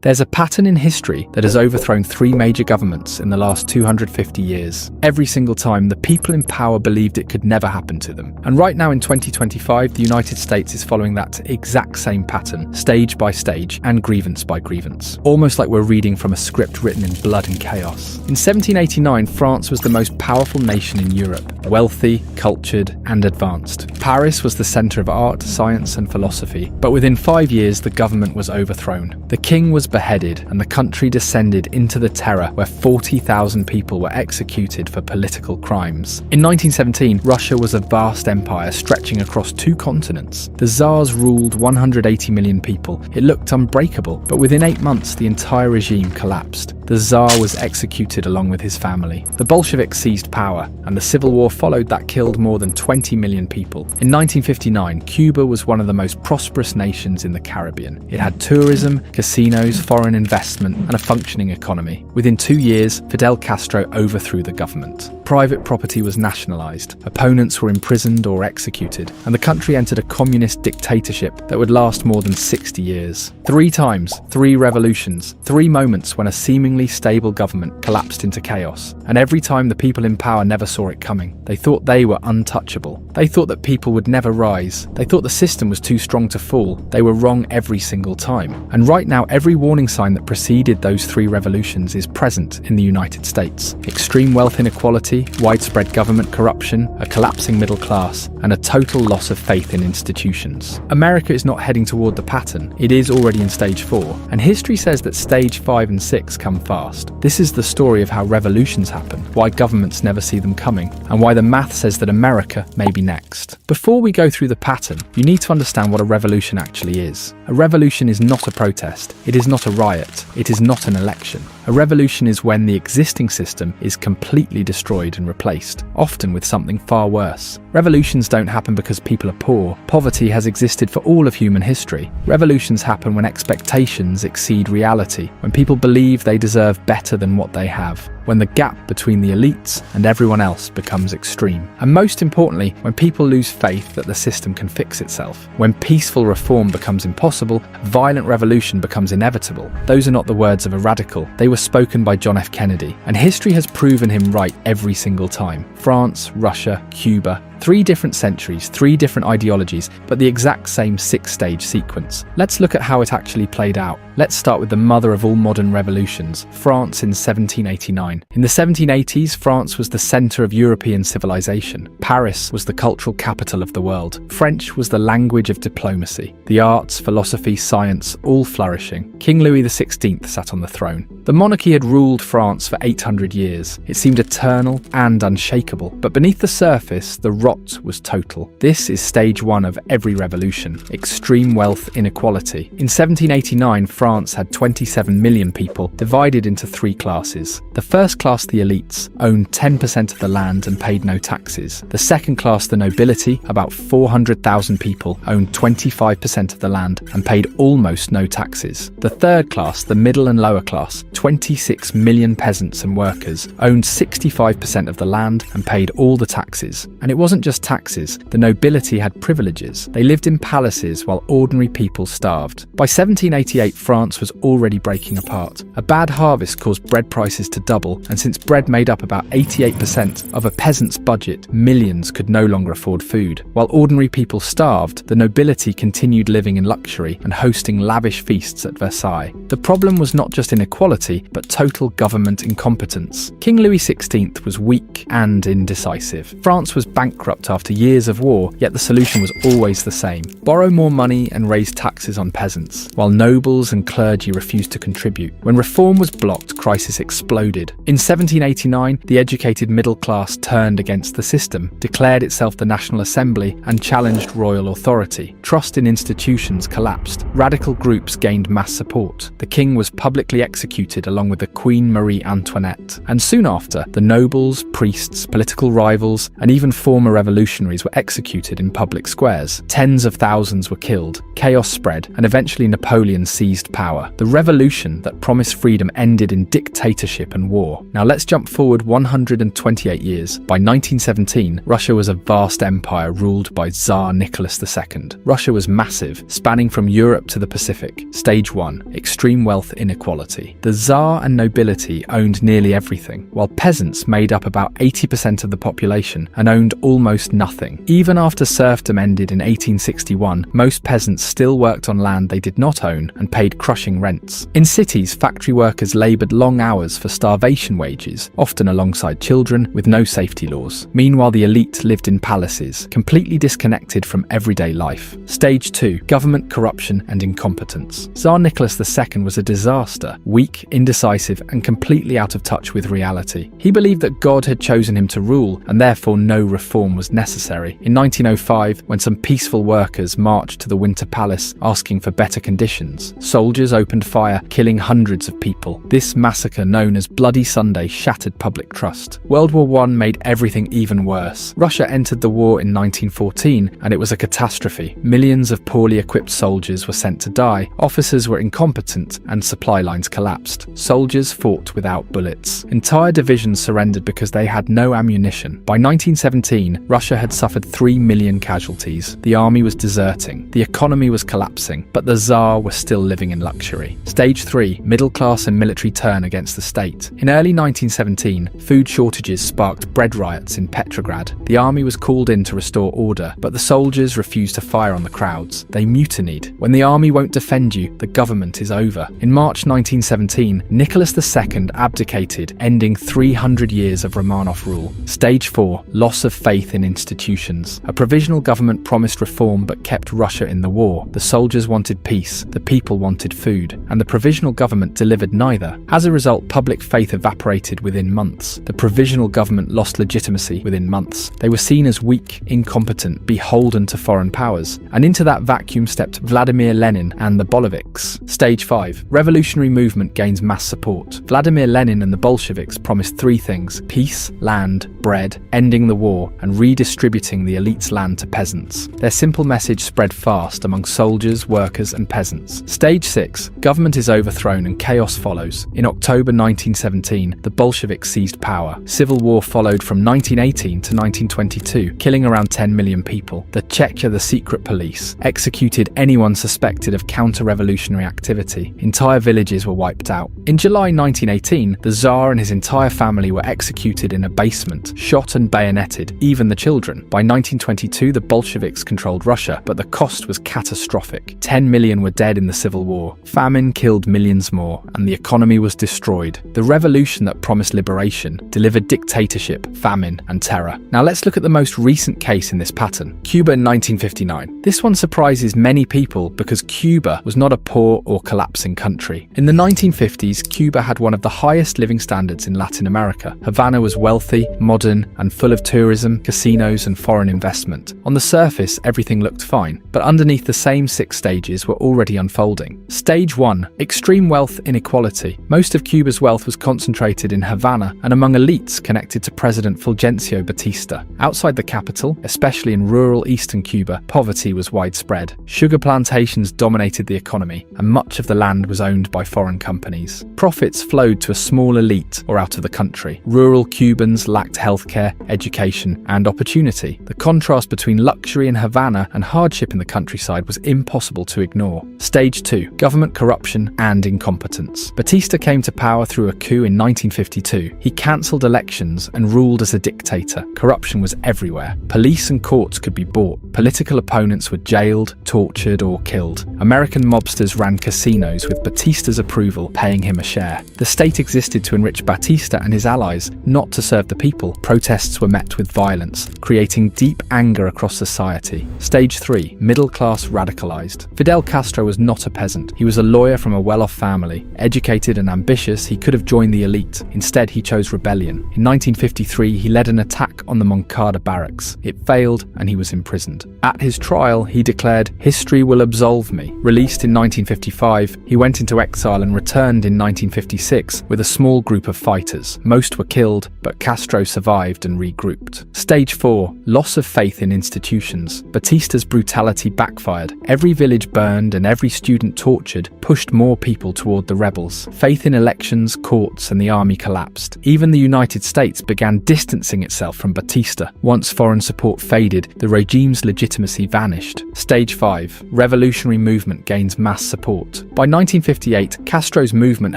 There's a pattern in history that has overthrown 3 major governments in the last 250 years. Every single time, the people in power believed it could never happen to them. And right now in 2025, the United States is following that exact same pattern, stage by stage and grievance by grievance. Almost like we're reading from a script written in blood and chaos. In 1789, France was the most powerful nation in Europe, wealthy, cultured, and advanced. Paris was the center of art, science, and philosophy. But within 5 years, the government was overthrown. The king was beheaded, and the country descended into the terror where 40,000 people were executed for political crimes. In 1917, Russia was a vast empire stretching across 2 continents. The Tsars ruled 180 million people. It looked unbreakable, but within 8 months, the entire regime collapsed. The Tsar was executed along with his family. The Bolsheviks seized power, and the civil war followed that killed more than 20 million people. In 1959, Cuba was one of the most prosperous nations in the Caribbean. It had tourism, casinos, foreign investment, and a functioning economy. Within 2 years, Fidel Castro overthrew the government. Private property was nationalized, opponents were imprisoned or executed, and the country entered a communist dictatorship that would last more than 60 years. 3 times, 3 revolutions, 3 moments when a seemingly stable government collapsed into chaos. And every time the people in power never saw it coming. They thought they were untouchable. They thought that people would never rise. They thought the system was too strong to fall. They were wrong every single time. And right now, every warning sign that preceded those 3 revolutions is present in the United States. Extreme wealth inequality, widespread government corruption, a collapsing middle class, and a total loss of faith in institutions. America is not heading toward the pattern. It is already in stage 4, and history says that stage 5 and 6 come fast. This is the story of how revolutions happen, why governments never see them coming, and why the math says that America may be next. Before we go through the pattern, you need to understand what a revolution actually is. A revolution is not a protest. It is not a riot. It is not an election. A revolution is when the existing system is completely destroyed and replaced, often with something far worse. Revolutions don't happen because people are poor. Poverty has existed for all of human history. Revolutions happen when expectations exceed reality, when people believe they deserve better than what they have, when the gap between the elites and everyone else becomes extreme. And most importantly, when people lose faith that the system can fix itself. When peaceful reform becomes impossible, violent revolution becomes inevitable. Those are not the words of a radical. They were spoken by John F. Kennedy, and history has proven him right every single time. France, Russia, Cuba, 3 different centuries, 3 different ideologies, but the exact same 6-stage sequence. Let's look at how it actually played out. Let's start with the mother of all modern revolutions, France in 1789. In the 1780s, France was the centre of European civilization. Paris was the cultural capital of the world. French was the language of diplomacy. The arts, philosophy, science, all flourishing. King Louis XVI sat on the throne. The monarchy had ruled France for 800 years. It seemed eternal and unshakable, but beneath the surface, the rot was total. This is stage 1 of every revolution: extreme wealth inequality. In 1789, France had 27 million people, divided into 3 classes. The first class, the elites, owned 10% of the land and paid no taxes. The second class, the nobility, about 400,000 people, owned 25% of the land and paid almost no taxes. The third class, the middle and lower class, 26 million peasants and workers, owned 65% of the land and paid all the taxes. And it wasn't just taxes. The nobility had privileges. They lived in palaces while ordinary people starved. By 1788, France was already breaking apart. A bad harvest caused bread prices to double, and since bread made up about 88% of a peasant's budget, millions could no longer afford food. While ordinary people starved, the nobility continued living in luxury and hosting lavish feasts at Versailles. The problem was not just inequality, but total government incompetence. King Louis XVI was weak and indecisive. France was bankrupt after years of war, yet the solution was always the same: borrow more money and raise taxes on peasants, while nobles and clergy refused to contribute. When reform was blocked, crisis exploded. In 1789, the educated middle class turned against the system, declared itself the National Assembly, and challenged royal authority. Trust in institutions collapsed. Radical groups gained mass support. The king was publicly executed along with the Queen Marie Antoinette. And soon after, the nobles, priests, political rivals, and even former counter-revolutionaries were executed in public squares. Tens of thousands were killed. Chaos spread, and eventually Napoleon seized power. The revolution that promised freedom ended in dictatorship and war. Now let's jump forward 128 years. By 1917, Russia was a vast empire ruled by Tsar Nicholas II. Russia was massive, spanning from Europe to the Pacific. Stage 1. Extreme wealth inequality. The Tsar and nobility owned nearly everything, while peasants made up about 80% of the population and owned almost nothing. Even after serfdom ended in 1861, most peasants still worked on land they did not own and paid crushing rents. In cities, factory workers laboured long hours for starvation wages, often alongside children, with no safety laws. Meanwhile, the elite lived in palaces, completely disconnected from everyday life. Stage 2. Government corruption and incompetence. Tsar Nicholas II was a disaster, weak, indecisive, and completely out of touch with reality. He believed that God had chosen him to rule, and therefore no reform was necessary. In 1905, when some peaceful workers marched to the Winter Palace asking for better conditions, soldiers opened fire, killing hundreds of people. This massacre, known as Bloody Sunday, shattered public trust. World War I made everything even worse. Russia entered the war in 1914, and it was a catastrophe. Millions of poorly equipped soldiers were sent to die, officers were incompetent, and supply lines collapsed. Soldiers fought without bullets. Entire divisions surrendered because they had no ammunition. By 1917, Russia had suffered 3 million casualties. The army was deserting. The economy was collapsing, but the Tsar was still living in luxury. Stage 3. Middle class and military turn against the state. In early 1917, food shortages sparked bread riots in Petrograd. The army was called in to restore order, but the soldiers refused to fire on the crowds. They mutinied. When the army won't defend you, the government is over. In March 1917, Nicholas II abdicated, ending 300 years of Romanov rule. Stage 4. Loss of faith in institutions. A provisional government promised reform but kept Russia in the war. The soldiers wanted peace, the people wanted food, and the provisional government delivered neither. As a result, public faith evaporated within months. The provisional government lost legitimacy within months. They were seen as weak, incompetent, beholden to foreign powers, and into that vacuum stepped Vladimir Lenin and the Bolsheviks. Stage 5. Revolutionary movement gains mass support. Vladimir Lenin and the Bolsheviks promised 3 things: peace, land, bread, ending the war, and redistributing the elite's land to peasants. Their simple message spread fast among soldiers, workers, and peasants. Stage 6. Government is overthrown and chaos follows. In October 1917, the Bolsheviks seized power. Civil war followed from 1918 to 1922, killing around 10 million people. The Chechnya, the secret police, executed anyone suspected of counter-revolutionary activity. Entire villages were wiped out. In July 1918, the Tsar and his entire family were executed in a basement, shot and bayoneted, even the children. By 1922, the Bolsheviks controlled Russia, but the cost was catastrophic. 10 million were dead in the civil war. Famine killed millions more, and the economy was destroyed. The revolution that promised liberation delivered dictatorship, famine, and terror. Now let's look at the most recent case in this pattern: Cuba in 1959. This one surprises many people because Cuba was not a poor or collapsing country. In the 1950s, Cuba had one of the highest living standards in Latin America. Havana was wealthy, modern, and full of tourism, casinos, and foreign investment. On the surface, everything looked fine, but underneath, the same 6 stages were already unfolding. Stage 1. Extreme wealth inequality. Most of Cuba's wealth was concentrated in Havana and among elites connected to President Fulgencio Batista. Outside the capital, especially in rural eastern Cuba, poverty was widespread. Sugar plantations dominated the economy, and much of the land was owned by foreign companies. Profits flowed to a small elite or out of the country. Rural Cubans lacked healthcare, education, and opportunity. The contrast between luxury in Havana and hardship in the countryside was impossible to ignore. Stage 2. Government corruption and incompetence. Batista came to power through a coup in 1952. He cancelled elections and ruled as a dictator. Corruption was everywhere. Police and courts could be bought. Political opponents were jailed, tortured, or killed. American mobsters ran casinos with Batista's approval, paying him a share. The state existed to enrich Batista and his allies, not to serve the people. Protests were met with violence, creating deep anger across society. Stage 3. Middle class radicalized. Fidel Castro was not a peasant. He was a lawyer from a well-off family. Educated and ambitious, he could have joined the elite. Instead, he chose rebellion. In 1953, he led an attack on the Moncada barracks. It failed, and he was imprisoned. At his trial, he declared, "History will absolve me." Released in 1955, he went into exile and returned in 1956 with a small group of fighters. Most were killed, but Castro survived and regrouped. Stage Stage 4. Loss of faith in institutions. Batista's brutality backfired. Every village burned and every student tortured pushed more people toward the rebels. Faith in elections, courts, and the army collapsed. Even the United States began distancing itself from Batista. Once foreign support faded, the regime's legitimacy vanished. Stage 5. Revolutionary movement gains mass support. By 1958, Castro's movement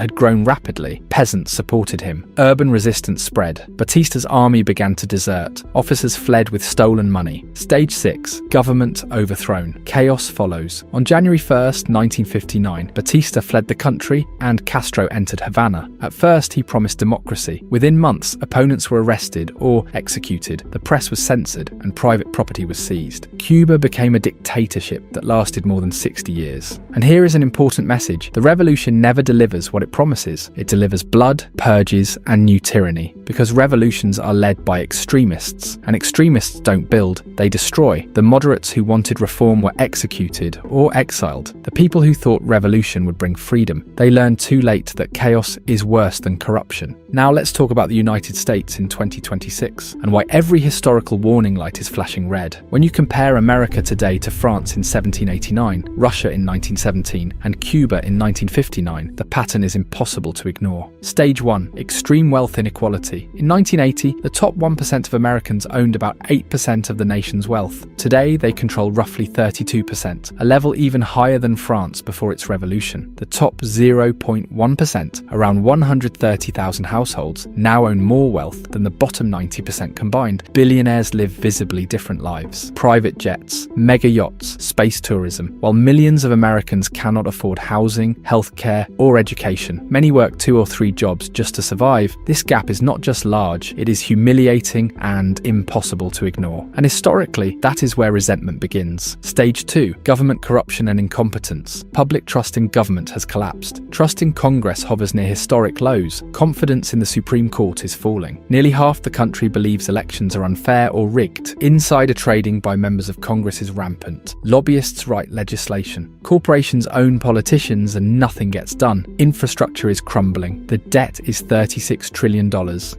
had grown rapidly. Peasants supported him. Urban resistance spread. Batista's army began to desert. Officers fled with stolen money. Stage 6. Government overthrown. Chaos follows. On January 1st, 1959, Batista fled the country and Castro entered Havana. At first, he promised democracy. Within months, opponents were arrested or executed. The press was censored and private property was seized. Cuba became a dictatorship that lasted more than 60 years. And here is an important message. The revolution never delivers what it promises. It delivers blood, purges, and new tyranny. Because revolutions are led by extremists, and extremists don't build, they destroy. The moderates who wanted reform were executed or exiled. The people who thought revolution would bring freedom, they learned too late that chaos is worse than corruption. Now let's talk about the United States in 2026 and why every historical warning light is flashing red. When you compare America today to France in 1789, Russia in 1917, and Cuba in 1959, the pattern is impossible to ignore. Stage 1. Extreme wealth inequality. In 1980, the top 1% of Americans owned about 8% of the nation's wealth. Today, they control roughly 32%, a level even higher than France before its revolution. The top 0.1%, around 130,000 households, now own more wealth than the bottom 90% combined. Billionaires live visibly different lives. Private jets, mega yachts, space tourism. While millions of Americans cannot afford housing, healthcare, or education, many work 2 or 3 jobs just to survive. This gap is not just large, it is humiliating and impossible to ignore. And historically, that is where resentment begins. Stage 2. Government corruption and incompetence. Public trust in government has collapsed. Trust in Congress hovers near historic lows. Confidence in the Supreme Court is falling. Nearly half the country believes elections are unfair or rigged. Insider trading by members of Congress is rampant. Lobbyists write legislation. Corporations own politicians and nothing gets done. Infrastructure is crumbling. The debt is $36 trillion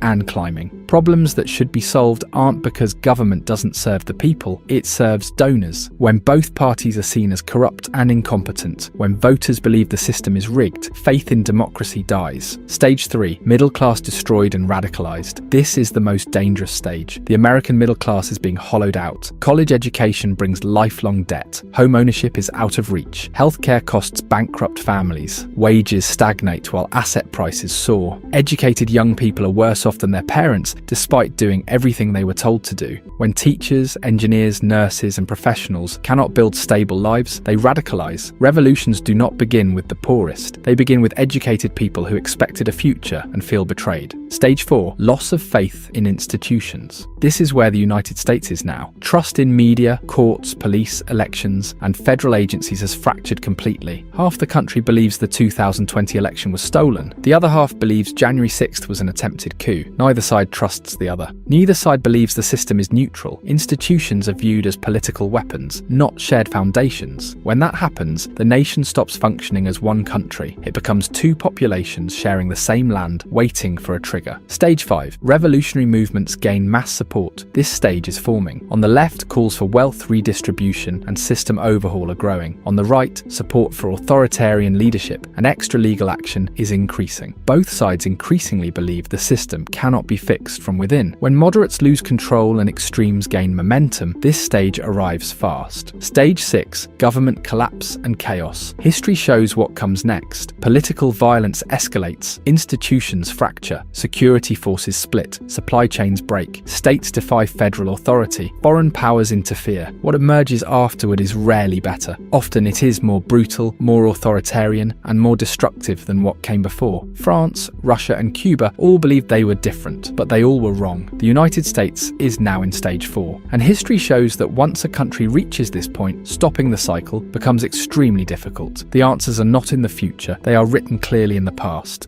and climbing. Problems that should be solved aren't because government doesn't serve the people, it serves donors. When both parties are seen as corrupt and incompetent, when voters believe the system is rigged, faith in democracy dies. Stage 3. Middle class destroyed and radicalized. This is the most dangerous stage. The American middle class is being hollowed out. College education brings lifelong debt. Home ownership is out of reach. Healthcare costs bankrupt families. Wages stagnate while asset prices soar. Educated young people are worse off than their parents, despite doing everything they were told to do. When teachers, engineers, nurses, and professionals cannot build stable lives, they radicalize. Revolutions do not begin with the poorest. They begin with educated people who expected a future and feel betrayed. Stage 4. Loss of faith in institutions. This is where the United States is now. Trust in media, courts, police, elections, and federal agencies has fractured completely. Half the country believes the 2020 election was stolen. The other half believes January 6th was an attempted coup. Neither side trusts the other. Neither side believes the system is neutral. Institutions are viewed as political weapons, not shared foundations. When that happens, the nation stops functioning as one country. It becomes 2 populations sharing the same land, waiting for a trigger. Stage 5. Revolutionary movements gain mass support. This stage is forming. On the left, calls for wealth redistribution and system overhaul are growing. On the right, support for authoritarian leadership and extra-legal action is increasing. Both sides increasingly believe the system cannot be fixed from within. When moderates lose control and extremes gain momentum, this stage arrives fast. Stage 6. Government collapse and chaos. History shows what comes next. Political violence escalates, institutions fracture, security forces split, supply chains break, states defy federal authority, foreign powers interfere. What emerges afterward is rarely better. Often it is more brutal, more authoritarian, and more destructive than what came before. France, Russia, and Cuba all believed they were different, but they all were wrong. The United States is now in stage 4, and history shows that once a country reaches this point, stopping the cycle becomes extremely difficult. The answers are not in the future, they are written clearly in the past.